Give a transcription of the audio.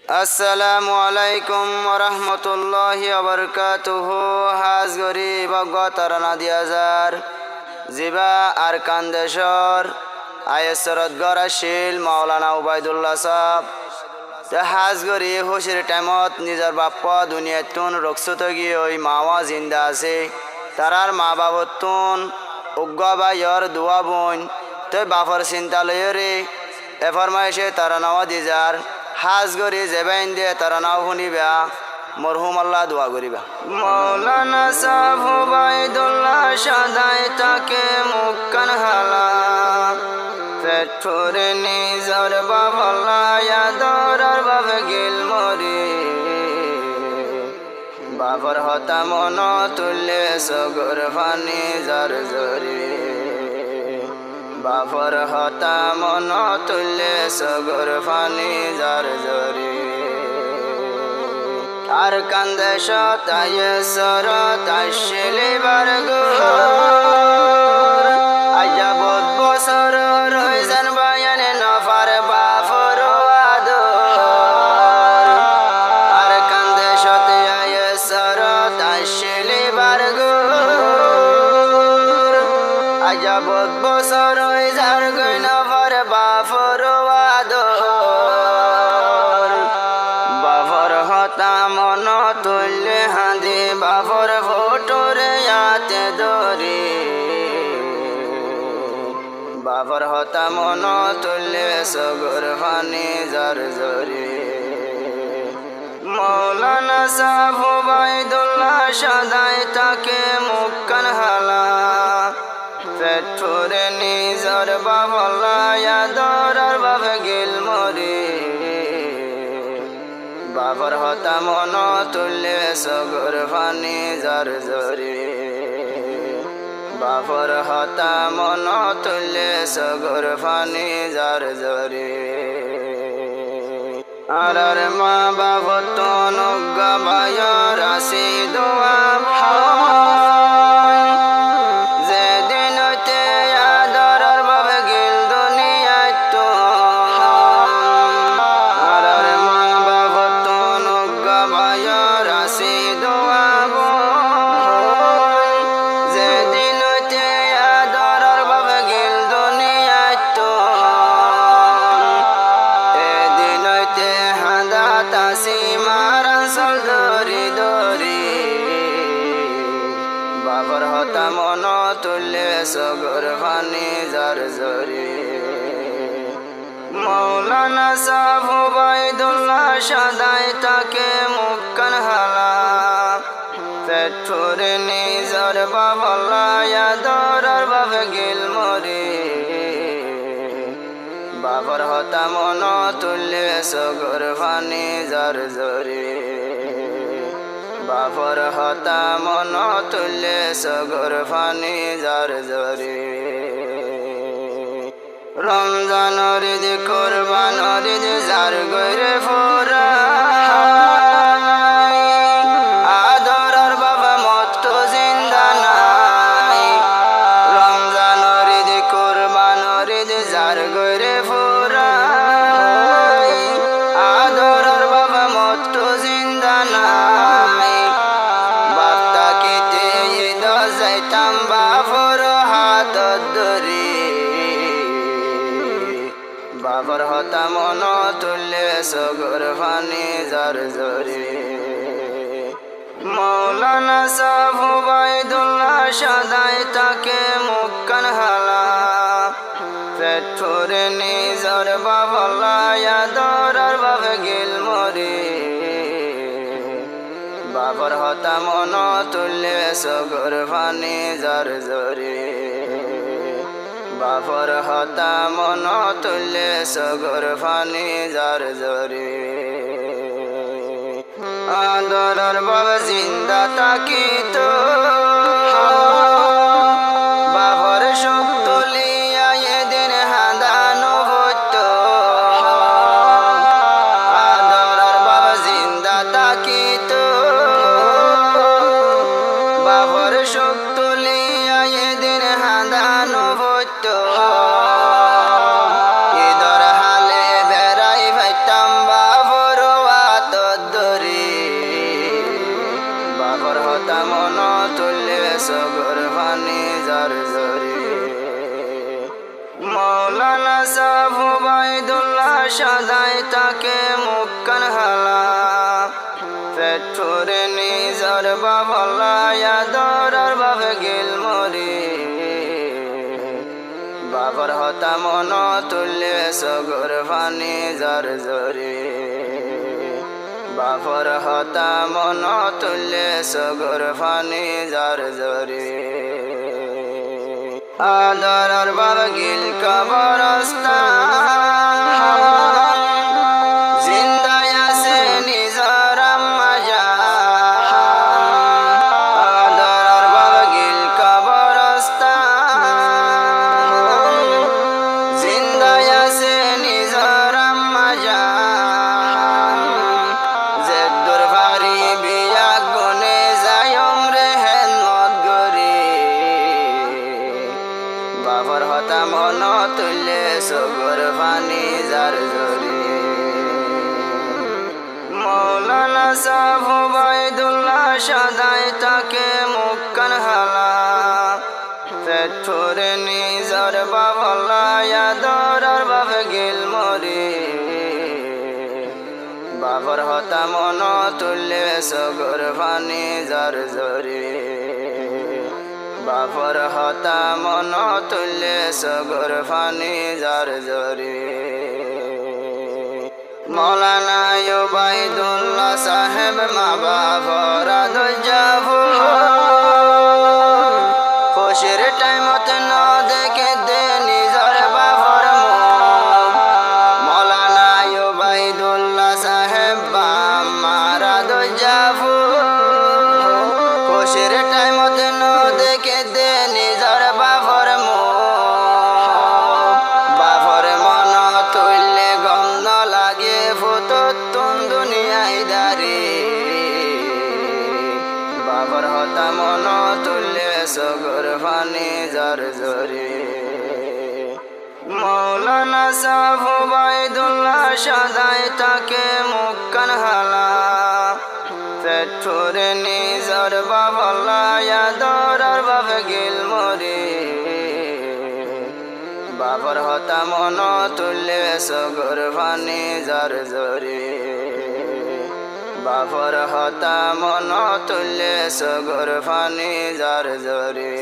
আসসালামু আলাইকুম ওরহমতুল্লাহি ওবরকাতুহু। হাজ গরিব গতরনা দিয়াজার জিবা আর কান্দেশর আয়েসরত গরাশিল মাওলানা উবাইদুল্লাহ সাহ হাজ গরি হুশির টাইমত নিজের বাপ্প দুনিয়াতুন রক্ষত গিয়ে ওই মাওয়া জিন্দা আছে তারার মা বাবতুন উগ্গ বাইর দুয়া বোন তই বাফর চিন্তা লয়রে এ ফরমাইশে তারা নাওয়া দিজার হাজ গরি জেবাইন দিয়ে তারা নাও শুনিবা মরহুম আল্লাহ দোয়া করিবা। মৌলানা সাহেব উবাইদুল্লাহ সাদাই তাকে মুক্কান হালা পেট ফুরে নিজর বাবলা ইয়াদরার বাবে গিল মরি বাবর হতা মন তুললে সগর ফানি জর জরি বাবর হতা মন তুললে সগর ফানি জর জরি আর কান্দে সতায় সর তাশিলি বারগো আজাবত বছর রইজান বায়ানে নফার বাফর আদর আর কান্দে সতায় সর তাশিলি বারগো আজাবত বছর রইজান গই নফার বাফর আদর বাফর হতা মন তুললে হাঁদি বাফর ফোটরে আতে দরি বাফর হতা মন তুললে সগর ফানি জর জরি মৌলানা সাহেব উবাইদুল্লাহ সাদাই তাকে মুক্কান হালা পেট ফুরে নিজর বাবলা ইয়াদরার বাবে গিল মরি বাবর হতা মন তুললে সগর ফানি জর জরি বাবর হতা মন তুললে সগর ফানি জর জরি আর মা বাব তনুগ বায়র আসি দোয়া যেদিন হইতে আদরার বাবে গিল দুনিয়ায় তো বাবর হতা মন তুললে সগর ফানি জর জরি মৌলানা সাহেব উবাইদুল্লাহ সাদাই তাকে মুক্কান হালা পেট ফুরে নিজর বাবলা ইয়াদরার বাবে গিল মরি বাবর হতা মন তুললে সগর ফানি জর জরি বাবর হতা মন তুললে সগর ফানি জর জরি রমজান রিদ কুরবান রিদ জার গরে ফোরা আদরার বাবা মত জিন্দা নাই রমজান রিদ কুরবান রিদ জার গরে ফোরা আদরার বাবা মত জিন্দা নাই বাপ্তা কেতে ঈদ যাইতাম বাবর হাত ধরি বাবর হতা মন তুললে সগর ফানি জর জরি মৌলানা সাহেব উবাইদুল্লাহ সাদাই তাকে মুক্কান হালা পেট ফুরে নিজর বাবলা ইয়াদরার বাবে গিল মরি বাবর হতা মন তুললে সগর ফানি জর জরি বাবর হতা মন তুললে সগর ফানি জর জরি আদরার বাবা জিন্দা তাকিত বাবর শোক তুলিয়া এদিন হাদানো হইত আদরার বাবা জিন্দা তাকিত বাবর শোক তুলিয়া এদিন হাদানো হইত ঈদর হালে বেড়াই ভাইতাম বাবর সগর ফানি যার জরি মৌলানা সাহেব ওবায়দুল্লাহ সদাই তাকে মুক্কান হালা পেটুরে নিজর বাবলা ইয়াদরার বাবে গিল মরি বাবার হতা মন তুল্যে সগর ফানি যার জরি বাবার হতা মন তুল্যে সগর ফানি যার জরি আদরার বাবে গিল কবরস্তান জিন্দায় আছে নিজর আম্মা জান আদরার বাবে গিল কবরস্তান জিন্দায় আছে নিজর আম্মা জান জেদ্দুর ভারি বিয়া গুনে যায় উমরে হেনত গরি বাবার হতা মন তুল্যে সগর ফানি যার জরি মৌলানা সাহেব ওবায়দুল্লাহ সদাই তাকে মুক্কান হালা পেটুরে নিজর বাবলা ইয়াদরার বাবে গিল মরি বাবার হতা মন তুল্যে সগর ফানি যার জরি বাবার হতা মন তুল্যে সগর ফানি যার জরি মৌলানা ওবায়দুল্লাহ সাহেব মা বাবার দজাবু খুশির টাইমত ন দেখে দে নিজর বাবার মৌলানা ওবায়দুল্লাহ সাহেব মারা দজাবু খুশির টাইমত ন দেখে দে নিজর বাবার বাবার মন তুললে গম ন লাগে ফুতুন দুনিয়ায় দারি বাবার হতা মন তুললে সগর ফানি যার জরি মৌলানা সাহেব ওবায়দুল্লাহ সদাই তাকে মুক্কান হালা পেটুরে নিজর বাবলা ইয়াদরার বাবে গিল মরি বাবার হতা মন তুল্যে সগর ফানি যার জরি বাবার হতা মন তুল্যে সগর ফানি যার জরি